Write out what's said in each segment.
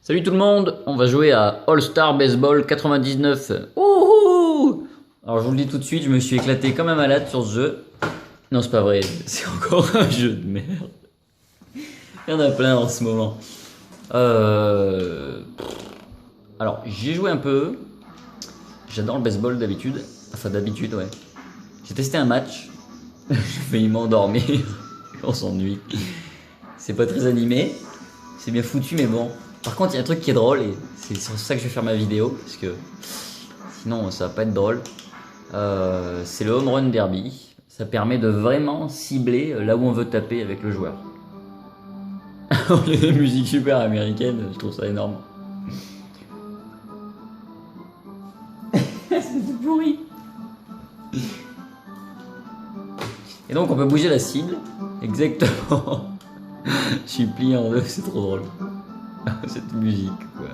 Salut tout le monde, on va jouer à All Star Baseball 99. Wouhou! Alors je vous le dis tout de suite, je me suis éclaté comme un malade sur ce jeu. Non, c'est pas vrai, c'est encore un jeu de merde. Il y en a plein en ce moment. Alors, j'y ai joué un peu. J'adore le baseball d'habitude. Enfin, d'habitude, ouais. J'ai testé un match. J'ai failli m'endormir. On s'ennuie. C'est pas très animé. C'est bien foutu, mais bon. Par contre, il y a un truc qui est drôle et c'est sur ça que je vais faire ma vidéo. Parce que sinon, ça va pas être drôle. C'est le home run derby. Ça permet de vraiment cibler là où on veut taper avec le joueur. Il y a des musiques super américaines, je trouve ça énorme. C'est tout pourri. Et donc on peut bouger la cible. Exactement. Je suis plié en deux, c'est trop drôle. Cette musique, quoi.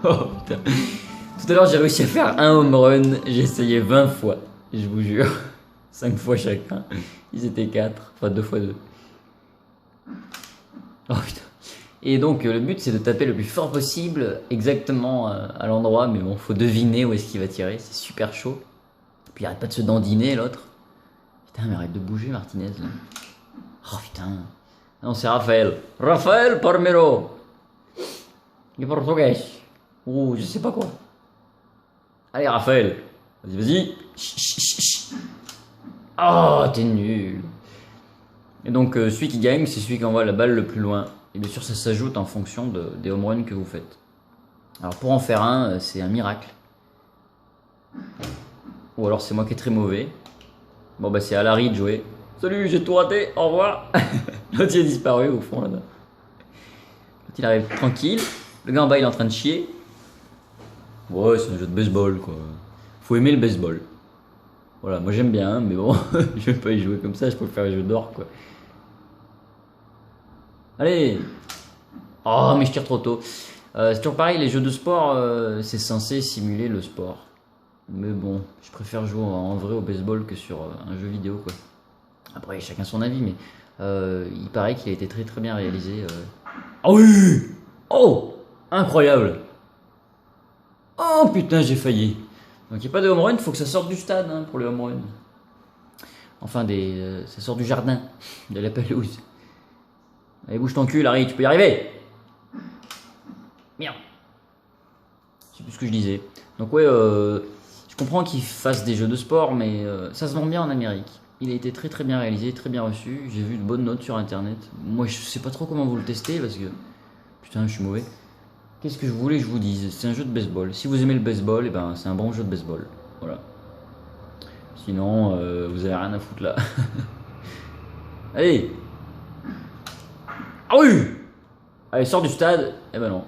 Oh putain. Tout à l'heure j'ai réussi à faire un home run. J'ai essayé 20 fois. Je vous jure. 5 fois chacun. Ils étaient 4. Enfin 2 fois 2. Oh putain. Et donc le but c'est de taper le plus fort possible, exactement à l'endroit, mais bon, faut deviner où est-ce qu'il va tirer, c'est super chaud. Puis il arrête pas de se dandiner l'autre. Putain, mais arrête de bouger Martinez là. Oh putain. Non, c'est Raphaël. Raphaël Palmeiro. Il est portugais. Ou je sais pas quoi. Allez Raphaël. Vas-y, vas-y. Oh, t'es nul. Et donc celui qui gagne, c'est celui qui envoie la balle le plus loin. Et bien sûr, ça s'ajoute en fonction des home runs que vous faites. Alors pour en faire un, c'est un miracle. Ou alors c'est moi qui est très mauvais. Bon bah c'est à Larry de jouer. Salut, j'ai tout raté, au revoir. L'autre il a disparu au fond là-bas. L'autre il arrive tranquille. Le gars en bas il est en train de chier. Ouais, c'est un jeu de baseball quoi. Faut aimer le baseball. Voilà, moi j'aime bien, mais bon, je vais pas y jouer comme ça, je préfère les jeux d'or quoi. Allez. Oh, mais je tire trop tôt. C'est toujours pareil, les jeux de sport, c'est censé simuler le sport. Mais bon, je préfère jouer en vrai au baseball que sur un jeu vidéo, quoi. Après, chacun son avis, mais il paraît qu'il a été très très bien réalisé. Oh oui! Oh! Incroyable! Oh putain, j'ai failli. Donc il n'y a pas de home run, il faut que ça sorte du stade hein, pour le home run. Enfin, ça sort du jardin, de la pelouse. Allez, bouge ton cul, Larry, tu peux y arriver. Merde. Je sais plus ce que je disais. Donc ouais, je comprends qu'ils fassent des jeux de sport, mais ça se vend bien en Amérique. Il a été très très bien réalisé, très bien reçu. J'ai vu de bonnes notes sur internet. Moi, je sais pas trop comment vous le testez parce que putain, je suis mauvais. Qu'est-ce que je voulais que je vous dise? C'est un jeu de baseball. Si vous aimez le baseball, et ben c'est un bon jeu de baseball. Voilà. Sinon, vous avez rien à foutre là. Allez. Ah oui! Allez, sors du stade. Eh ben non.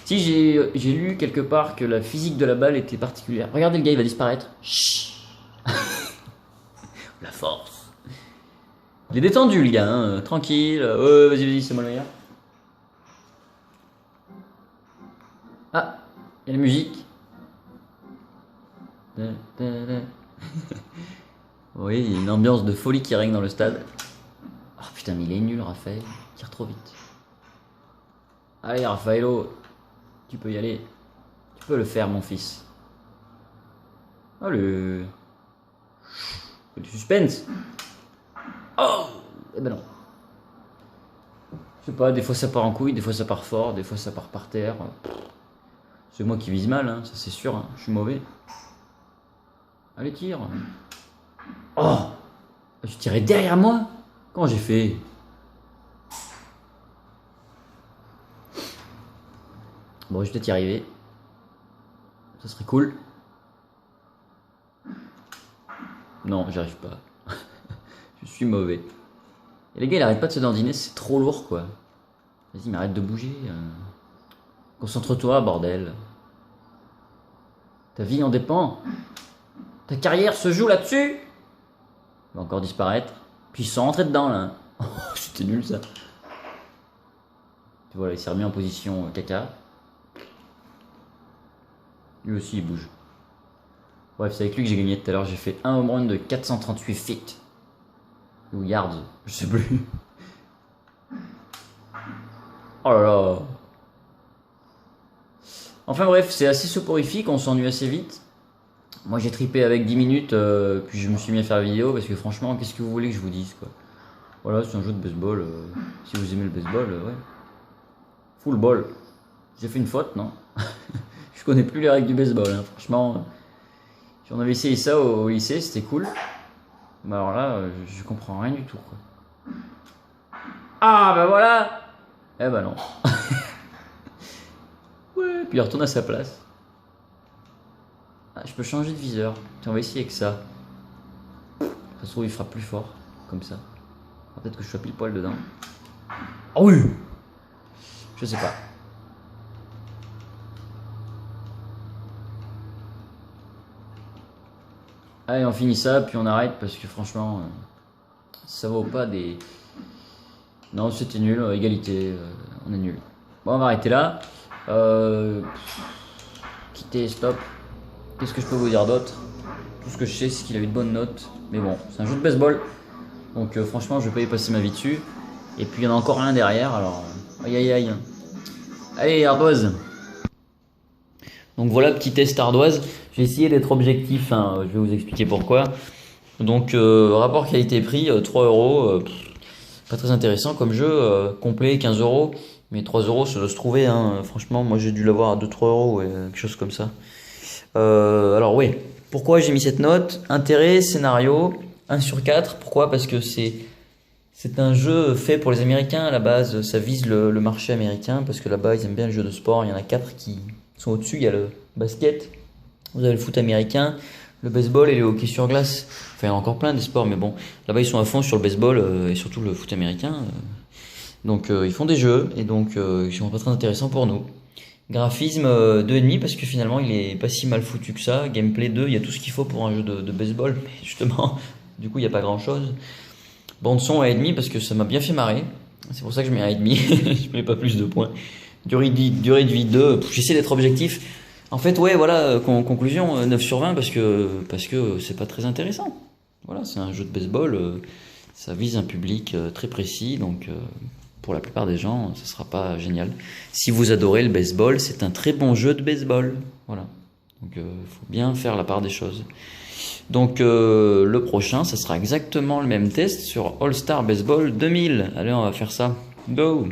Si, j'ai lu quelque part que la physique de la balle était particulière. Regardez le gars, il va disparaître. Chut. La force. Il est détendu, le gars, hein. Tranquille. Vas-y, vas-y, c'est moi le meilleur. Ah, il y a la musique. Oui, il y a une ambiance de folie qui règne dans le stade. Oh putain, mais il est nul, Raphaël. Il tire trop vite. Allez, Raphaëlo. Tu peux y aller. Tu peux le faire, mon fils. Oh, le suspense. Oh! Eh ben non. Je sais pas, des fois ça part en couille, des fois ça part fort, des fois ça part par terre. C'est moi qui vise mal, hein, ça c'est sûr. Hein. Je suis mauvais. Allez, tire. Oh! Je tirais derrière moi? Comment j'ai fait? Bon, je vais peut-être y arriver. Ça serait cool. Non, j'y arrive pas. Je suis mauvais. Et les gars, il arrête pas de se dandiner, c'est trop lourd quoi. Vas-y, mais arrête de bouger. Concentre-toi, bordel. Ta vie en dépend. Ta carrière se joue là-dessus. Il va encore disparaître. Puis ils sont rentrés dedans là. Oh, c'était nul ça. Voilà, il s'est remis en position caca. Lui aussi il bouge. Bref, c'est avec lui que j'ai gagné tout à l'heure. J'ai fait un home run de 438 feet. Ou yards, je sais plus. Oh là là. Enfin bref, c'est assez soporifique, on s'ennuie assez vite. Moi j'ai tripé avec 10 minutes, puis je me suis mis à faire la vidéo parce que franchement, qu'est-ce que vous voulez que je vous dise quoi. Voilà, c'est un jeu de baseball. Si vous aimez le baseball, ouais. Full ball. J'ai fait une faute, non? Je connais plus les règles du baseball, hein. Franchement. Si on avait essayé ça au lycée, c'était cool. Mais alors là, je comprends rien du tout quoi. Ah bah voilà. Eh bah non. Ouais, puis il retourne à sa place. Ah, je peux changer de viseur. Tiens, on va essayer avec ça. Ça se trouve, il frappe plus fort, comme ça. Peut-être que je sois pile poil dedans. Ah oui. Je sais pas. Allez, on finit ça, puis on arrête, parce que franchement, ça vaut pas des... Non, c'était nul, égalité, on est nul. Bon, on va arrêter là. Quitter, stop. Qu'est-ce que je peux vous dire d'autre? Tout ce que je sais, c'est qu'il a eu de bonnes notes. Mais bon, c'est un jeu de baseball. Donc franchement, je vais pas y passer ma vie dessus. Et puis il y en a encore un derrière, alors... aïe aïe aïe. Allez, ardoise. Donc voilà, petit test ardoise. J'ai essayé d'être objectif, hein, je vais vous expliquer pourquoi. Donc rapport qualité-prix, 3 euros. Pas très intéressant comme jeu, complet 15 euros. Mais 3 euros, ça doit se trouver, hein. Franchement, moi j'ai dû l'avoir à 2-3 euros, quelque chose comme ça. Alors oui, pourquoi j'ai mis cette note? Intérêt, scénario, 1 sur 4. Pourquoi? Parce que c'est un jeu fait pour les Américains à la base. Ça vise le marché américain parce que là-bas ils aiment bien le jeu de sport. Il y en a 4 qui sont au-dessus. Il y a le basket, vous avez le foot américain, le baseball et le hockey sur glace. Enfin, il y en a encore plein des sports, mais bon, là-bas ils sont à fond sur le baseball et surtout le foot américain. Donc ils font des jeux et donc ils sont pas très intéressants pour nous. Graphisme 2,5 parce que finalement il est pas si mal foutu que ça. Gameplay 2, il y a tout ce qu'il faut pour un jeu de baseball, mais justement, du coup il n'y a pas grand chose. Bande son à 1,5 parce que ça m'a bien fait marrer. C'est pour ça que je mets 1,5, je mets pas plus de points. Durée de vie 2, j'essaie d'être objectif. En fait, ouais, voilà, conclusion 9 sur 20 parce que c'est pas très intéressant. Voilà, c'est un jeu de baseball, ça vise un public très précis, donc pour la plupart des gens, ce sera pas génial. Si vous adorez le baseball, c'est un très bon jeu de baseball. Voilà. Donc faut bien faire la part des choses. Donc le prochain, ça sera exactement le même test sur All Star Baseball 2000. Allez, on va faire ça. Go!